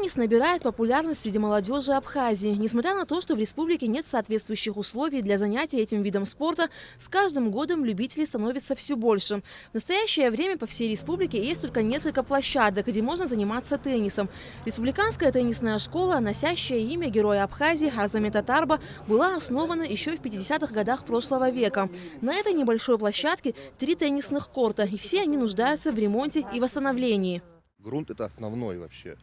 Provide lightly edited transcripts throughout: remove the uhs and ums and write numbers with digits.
Теннис набирает популярность среди молодежи Абхазии. Несмотря на то, что в республике нет соответствующих условий для занятий этим видом спорта, с каждым годом любителей становится все больше. В настоящее время по всей республике есть только несколько площадок, где можно заниматься теннисом. Республиканская теннисная школа, носящая имя героя Абхазии Арзамета Тарба, была основана еще в 50-х годах прошлого века. На этой небольшой площадке 3 теннисных корта, и все они нуждаются в ремонте и восстановлении. Грунт это основной вообще.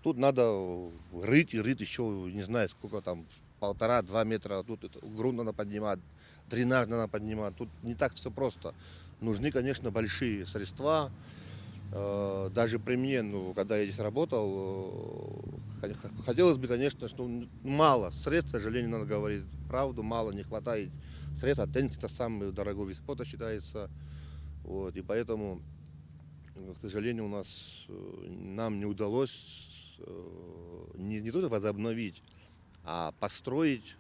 Тут надо рыть и рыть еще, не знаю, сколько там, 1,5–2 метра. Тут грунт надо поднимать, дренаж надо поднимать. Тут не так все просто. Нужны, конечно, большие средства. Даже при мне, когда я здесь работал, хотелось бы, конечно, что мало средств, к сожалению, надо говорить правду, мало, не хватает средств. А теннис это самый дорогой вид спорта считается. Вот, и поэтому, к сожалению, нам не удалось не только возобновить, а построить,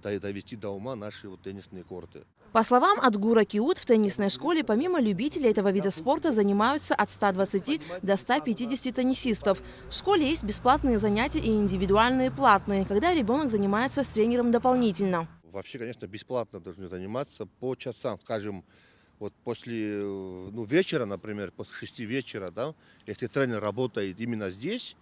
довести до ума наши теннисные корты. По словам Адгура Киут, в теннисной школе помимо любителей этого вида спорта занимаются от 120 до 150 теннисистов. В школе есть бесплатные занятия и индивидуальные платные, когда ребенок занимается с тренером дополнительно. Вообще, конечно, бесплатно должны заниматься по часам, скажем, вот после вечера, например, после 6 вечера, да, если тренер работает именно здесь,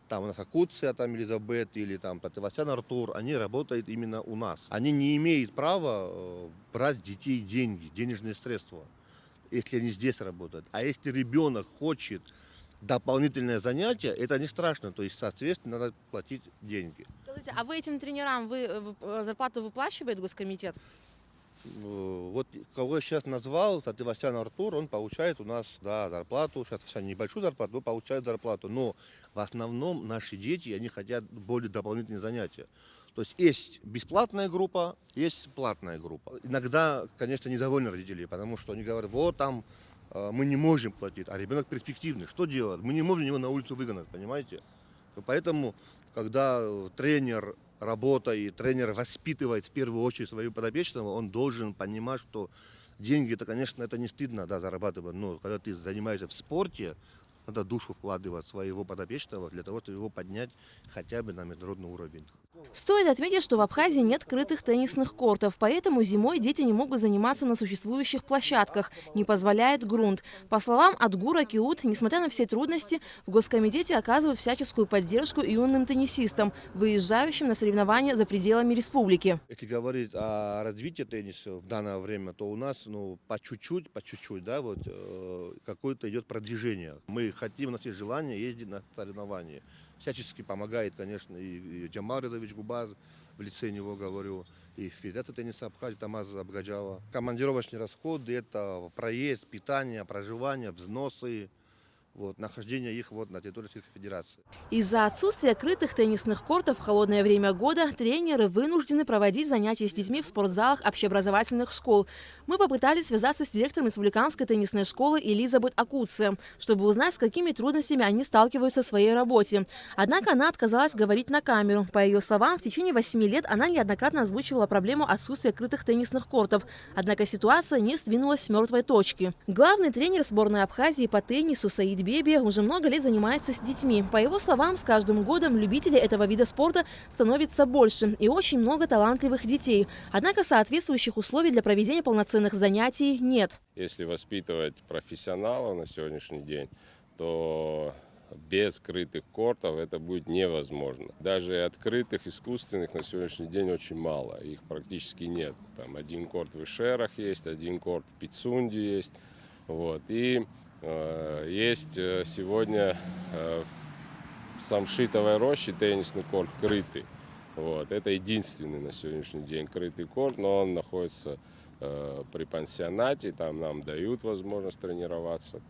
там у нас Акуция, там Елизабет или там Патывасян Артур, они работают именно у нас. Они не имеют права брать с детей деньги, денежные средства, если они здесь работают. А если ребенок хочет дополнительное занятие, это не страшно, то есть, соответственно, надо платить деньги. Скажите, а вы этим тренерам зарплату выплачивает госкомитет? Вот кого я сейчас назвал, Татывасян Артур, он получает у нас, да, зарплату, сейчас небольшую зарплату, но получает зарплату. Но в основном наши дети, они хотят более дополнительные занятия. То есть бесплатная группа, есть платная группа. Иногда, конечно, недовольны родители, потому что они говорят, вот там мы не можем платить, а ребенок перспективный, что делать? Мы не можем его на улицу выгнать, понимаете? Поэтому, когда тренер работает, тренер воспитывает в первую очередь своего подопечного, он должен понимать, что деньги, это, конечно, это не стыдно, да, зарабатывать, но когда ты занимаешься в спорте, надо душу вкладывать в своего подопечного для того, чтобы его поднять хотя бы на международный уровень. Стоит отметить, что в Абхазии нет крытых теннисных кортов, поэтому зимой дети не могут заниматься на существующих площадках, не позволяет грунт. По словам Адгура Киут, несмотря на все трудности, в госкомитете оказывают всяческую поддержку юным теннисистам, выезжающим на соревнования за пределами республики. Если говорить о развитии тенниса в данное время, то у нас по чуть-чуть, да, вот какое-то идет продвижение. Мы хотим, у нас есть желание ездить на соревнования. Всячески помогает, конечно, и Джамал Рядович Губаз, в лице него говорю, и Федерация тенниса Абхазии Тамаз Абгаджава. Командировочные расходы – это проезд, питание, проживание, взносы. Нахождение их на территории Российской Федерации. Из-за отсутствия крытых теннисных кортов в холодное время года тренеры вынуждены проводить занятия с детьми в спортзалах общеобразовательных школ. Мы попытались связаться с директором республиканской теннисной школы Елизабет Акуция, чтобы узнать, с какими трудностями они сталкиваются в своей работе. Однако она отказалась говорить на камеру. По ее словам, в течение 8 лет она неоднократно озвучивала проблему отсутствия крытых теннисных кортов. Однако ситуация не сдвинулась с мертвой точки. Главный тренер сборной Абхазии по теннису Саид Беби уже много лет занимается с детьми. По его словам, с каждым годом любителей этого вида спорта становится больше и очень много талантливых детей. Однако соответствующих условий для проведения полноценных занятий нет. Если воспитывать профессионалов на сегодняшний день, то без крытых кортов это будет невозможно. Даже открытых, искусственных на сегодняшний день очень мало. Их практически нет. Там один корт в Ишерах есть, один корт в Пицунде есть. И есть сегодня в Самшитовой роще теннисный корт крытый. Это единственный на сегодняшний день крытый корт, но он находится при пансионате, там нам дают возможность тренироваться.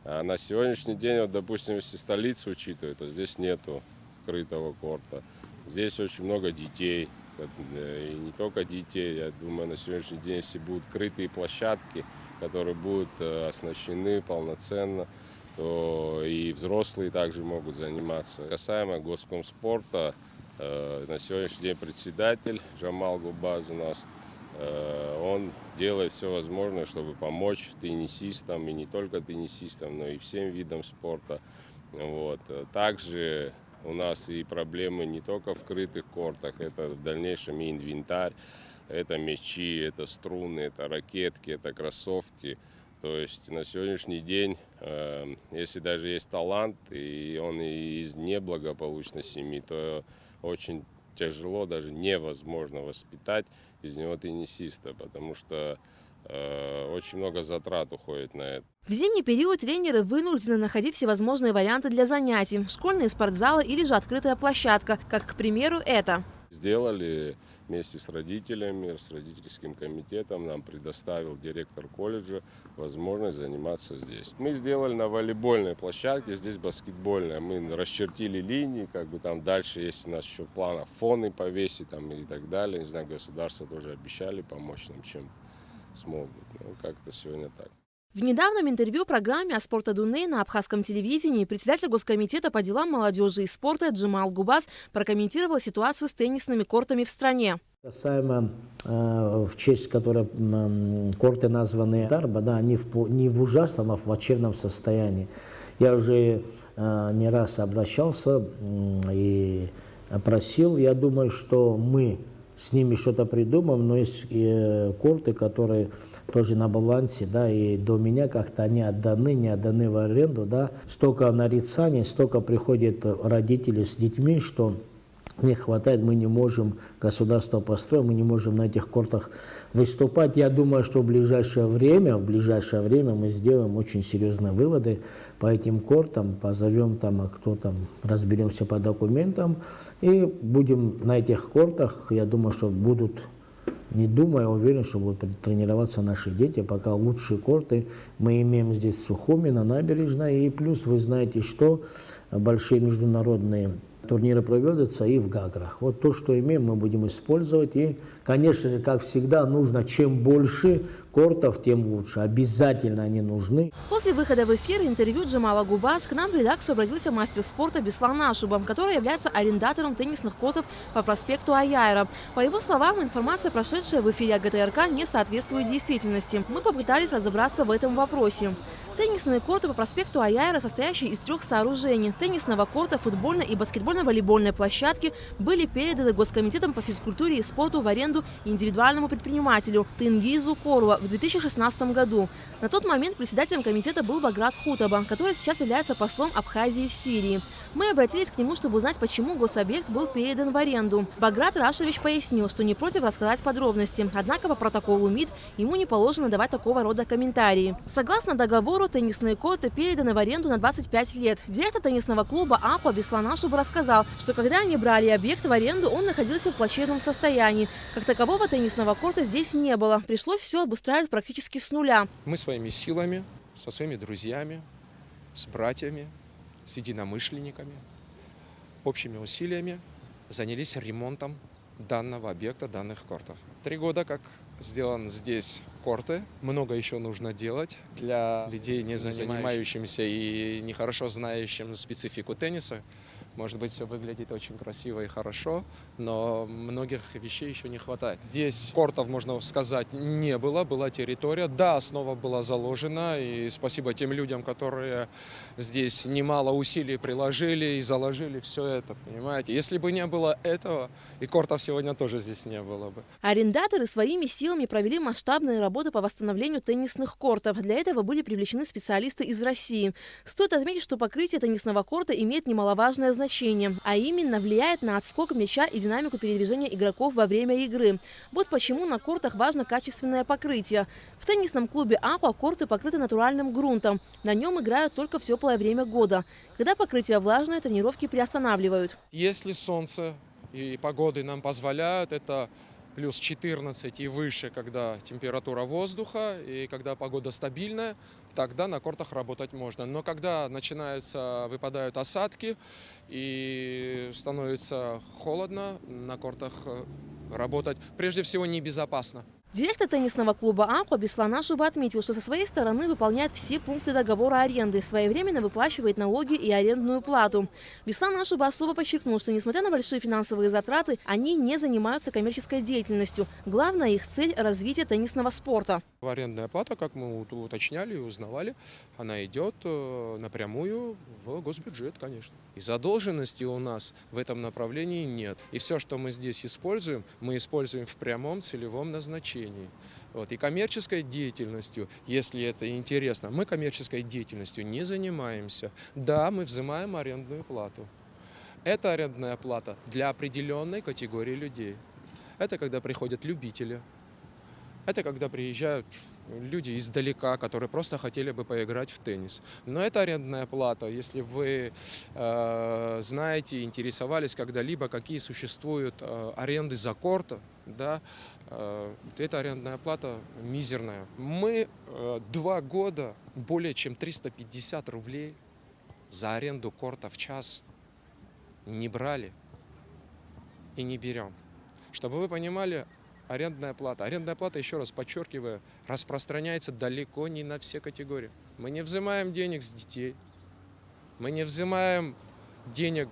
А на сегодняшний день, допустим, если столицу учитывать, то здесь нету крытого корта. Здесь очень много детей, и не только детей. Я думаю, на сегодняшний день, если будут крытые площадки, которые будут оснащены полноценно, то и взрослые также могут заниматься. Касаемо госкомспорта, на сегодняшний день председатель Джамал Губаз у нас, он делает все возможное, чтобы помочь теннисистам, и не только теннисистам, но и всем видам спорта. Вот. Также у нас и проблемы не только в крытых кортах, это в дальнейшем и инвентарь, это мячи, это струны, это ракетки, это кроссовки. То есть на сегодняшний день, если даже есть талант, и он из неблагополучной семьи, то очень тяжело, даже невозможно воспитать из него теннисиста, потому что очень много затрат уходит на это. В зимний период тренеры вынуждены находить всевозможные варианты для занятий. Школьные спортзалы или же открытая площадка, как, к примеру, это. Сделали вместе с родителями, с родительским комитетом, нам предоставил директор колледжа возможность заниматься здесь. Мы сделали на волейбольной площадке, здесь баскетбольная. Мы расчертили линии, как бы там дальше есть у нас еще в планах фоны повесить там и так далее. Не знаю, государство тоже обещали помочь нам, чем смогут. Ну, как-то сегодня так. В недавнем интервью программе о спорте Дуней на абхазском телевидении председатель Госкомитета по делам молодежи и спорта Джемал Губас прокомментировал ситуацию с теннисными кортами в стране. Касаемо в честь которой корты названы Дарба, да, они не в ужасном, а в плачевном состоянии. Я уже не раз обращался и просил, я думаю, что мы с ними что-то придумаем, но есть корты, которые тоже на балансе, да, и до меня как-то они не отданы в аренду, да. Столько нарицаний, столько приходит родители с детьми, что не хватает, мы не можем, государство построить, мы не можем на этих кортах выступать. Я думаю, что в ближайшее время мы сделаем очень серьезные выводы по этим кортам, позовем там, кто там, разберемся по документам и будем на этих кортах, я думаю, что будут, не думаю, уверен, что будут тренироваться наши дети, пока лучшие корты мы имеем здесь в Сухуми, на набережной, и плюс вы знаете, что большие международные турниры проводятся и в Гаграх. Вот то, что имеем, мы будем использовать. И, конечно же, как всегда, нужно, чем больше кортов, тем лучше. Обязательно они нужны. После выхода в эфир интервью Джемала Губас к нам в редакцию обратился мастер спорта Беслан Ашуба, который является арендатором теннисных кортов по проспекту Аяйра. По его словам, информация, прошедшая в эфире АГТРК, не соответствует действительности. Мы попытались разобраться в этом вопросе. Теннисные корты по проспекту Аяйра, состоящие из 3 сооружений – теннисного корта, футбольной и баскетбольно-волейбольной площадки, были переданы Госкомитетом по физкультуре и спорту в аренду индивидуальному предпринимателю Тенгизу Корова в 2016 году. На тот момент председателем комитета был Баграт Хутаба, который сейчас является послом Абхазии в Сирии. Мы обратились к нему, чтобы узнать, почему гособъект был передан в аренду. Баграт Рашевич пояснил, что не против рассказать подробности, однако по протоколу МИД ему не положено давать такого рода комментарии. Согласно договору, теннисные корты переданы в аренду на 25 лет. Директор теннисного клуба АПО Беслан Ашуба рассказал, что когда они брали объект в аренду, он находился в плачевном состоянии. Как такового теннисного корта здесь не было. Пришлось все обустраивать практически с нуля. Мы своими силами, со своими друзьями, с братьями, с единомышленниками, общими усилиями занялись ремонтом данного объекта, данных кортов. 3 года как сделан здесь корты. Много еще нужно делать для людей, не занимающимся и нехорошо знающим специфику тенниса. Может быть, все выглядит очень красиво и хорошо, но многих вещей еще не хватает. Здесь кортов, можно сказать, не было, была территория. Да, основа была заложена, и спасибо тем людям, которые здесь немало усилий приложили и заложили все это, понимаете. Если бы не было этого, и кортов сегодня тоже здесь не было бы. Арендаторы своими силами провели масштабные работы по восстановлению теннисных кортов. Для этого были привлечены специалисты из России. Стоит отметить, что покрытие теннисного корта имеет немаловажное значение, а именно влияет на отскок мяча и динамику передвижения игроков во время игры. Вот почему на кортах важно качественное покрытие. В теннисном клубе АПО корты покрыты натуральным грунтом. На нем играют только в теплое время года. Когда покрытие влажное, тренировки приостанавливают. Если солнце и погоды нам позволяют, это плюс 14 и выше, когда температура воздуха и когда погода стабильная, тогда на кортах работать можно. Но когда выпадают осадки и становится холодно, на кортах работать прежде всего небезопасно. Директор теннисного клуба «Аква» Беслан Ашуба отметил, что со своей стороны выполняет все пункты договора аренды, своевременно выплачивает налоги и арендную плату. Беслан Ашуба особо подчеркнул, что несмотря на большие финансовые затраты, они не занимаются коммерческой деятельностью. Главная их цель – развитие теннисного спорта. Арендная плата, как мы уточняли и узнавали, она идет напрямую в госбюджет, конечно. И задолженности у нас в этом направлении нет. И все, что мы здесь используем, мы используем в прямом целевом назначении. Вот. И коммерческой деятельностью, если это интересно, мы коммерческой деятельностью не занимаемся. Да, мы взимаем арендную плату. Это арендная плата для определенной категории людей. Это когда приходят любители. Это когда приезжают люди издалека, которые просто хотели бы поиграть в теннис. Но это арендная плата. Если вы знаете, интересовались когда-либо, какие существуют аренды за корта, да, эта арендная плата мизерная. Мы 2 года более чем 350 рублей за аренду корта в час не брали и не берем. Чтобы вы понимали, арендная плата. Арендная плата, еще раз подчеркиваю, распространяется далеко не на все категории. Мы не взимаем денег с детей, мы не взимаем денег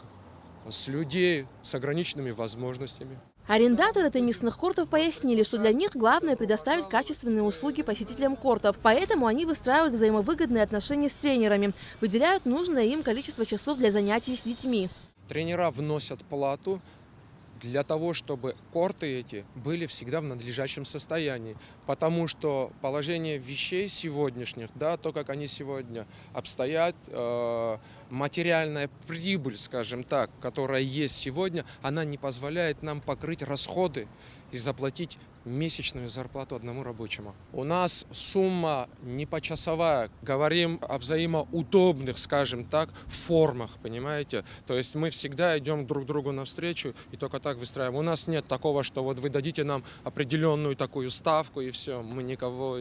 с людей с ограниченными возможностями. Арендаторы теннисных кортов пояснили, что для них главное предоставить качественные услуги посетителям кортов. Поэтому они выстраивают взаимовыгодные отношения с тренерами, выделяют нужное им количество часов для занятий с детьми. Тренера вносят плату для того, чтобы корты эти были всегда в надлежащем состоянии. Потому что положение вещей сегодняшних, да, то, как они сегодня обстоят, материальная прибыль, скажем так, которая есть сегодня, она не позволяет нам покрыть расходы и заплатить месячную зарплату одному рабочему. У нас сумма не почасовая, говорим о взаимоудобных, скажем так, формах, понимаете? То есть мы всегда идем друг другу навстречу и только так выстраиваем. У нас нет такого, что вот вы дадите нам определенную такую ставку и все, мы никого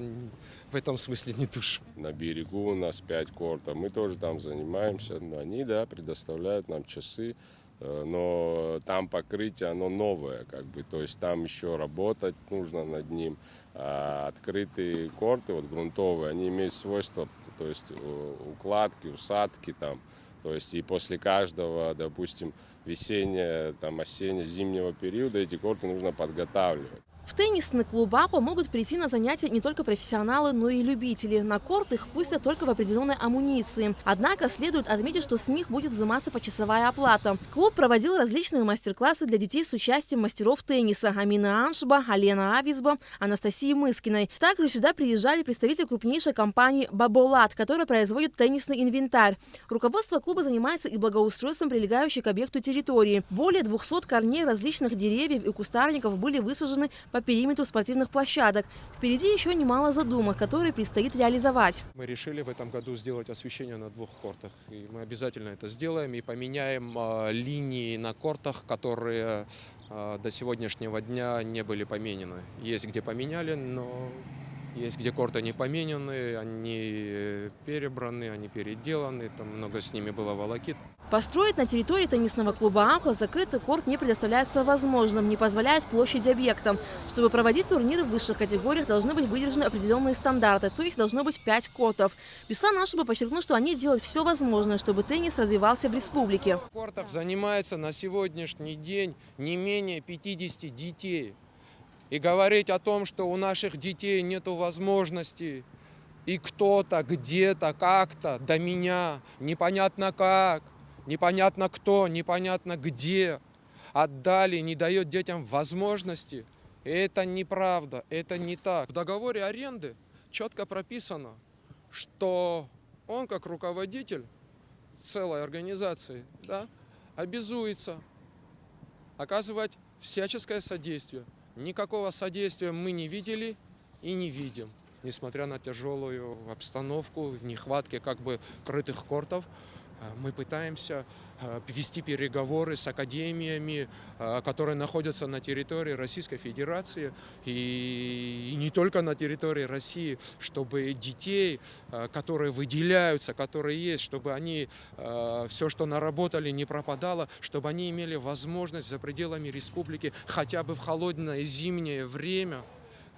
в этом смысле не тушим. На берегу у нас 5 кортов, мы тоже там занимаемся, но они, да, предоставляют нам часы. Но там покрытие, оно новое, как бы, то есть там еще работать нужно над ним. А открытые корты, вот грунтовые, они имеют свойство, то есть укладки, усадки там, то есть и после каждого, допустим, весеннего, там, осенне-зимнего периода эти корты нужно подготавливать. В теннисный клуб «Аква» могут прийти на занятия не только профессионалы, но и любители. На корт их пустят только в определенной амуниции. Однако следует отметить, что с них будет взиматься почасовая оплата. Клуб проводил различные мастер-классы для детей с участием мастеров тенниса: Амины Аншба, Алена Авицба, Анастасии Мыскиной. Также сюда приезжали представители крупнейшей компании «Баболат», которая производит теннисный инвентарь. Руководство клуба занимается и благоустройством прилегающей к объекту территории. Более 200 корней различных деревьев и кустарников были высажены по периметру спортивных площадок. Впереди еще немало задумок, которые предстоит реализовать. Мы решили в этом году сделать освещение на 2 кортах. И мы обязательно это сделаем и поменяем линии на кортах, которые до сегодняшнего дня не были поменены. Есть где поменяли, но есть где корты не поменены, они перебраны, они переделаны, там много с ними было волокит. Построить на территории теннисного клуба «Аква» закрытый корт не предоставляется возможным, не позволяет площадь объекта. Чтобы проводить турниры в высших категориях, должны быть выдержаны определенные стандарты, то есть должно быть 5 кортов. Беслан Ашуба подчеркнул, что они делают все возможное, чтобы теннис развивался в республике. В кортах занимается на сегодняшний день не менее 50 детей. И говорить о том, что у наших детей нет возможности, и кто-то, где-то, как-то, до меня, непонятно как, непонятно кто, непонятно где, отдали, не дает детям возможности, это неправда, это не так. В договоре аренды четко прописано, что он, как руководитель целой организации, да, обязуется оказывать всяческое содействие. Никакого содействия мы не видели и не видим. Несмотря на тяжелую обстановку, нехватки как бы крытых кортов, мы пытаемся вести переговоры с академиями, которые находятся на территории Российской Федерации и не только на территории России, чтобы детей, которые выделяются, которые есть, чтобы они все, что наработали, не пропадало, чтобы они имели возможность за пределами республики хотя бы в холодное зимнее время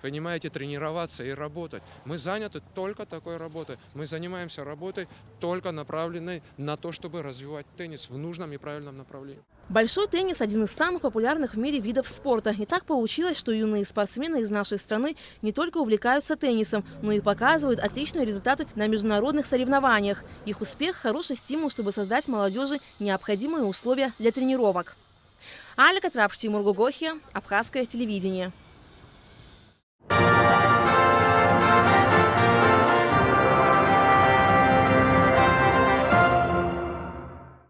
понимаете, тренироваться и работать. Мы заняты только такой работой. Мы занимаемся работой только направленной на то, чтобы развивать теннис в нужном и правильном направлении. Большой теннис – один из самых популярных в мире видов спорта. И так получилось, что юные спортсмены из нашей страны не только увлекаются теннисом, но и показывают отличные результаты на международных соревнованиях. Их успех – хороший стимул, чтобы создать молодежи необходимые условия для тренировок. Алика Трапш, Тимур Гугохи, Абхазское телевидение.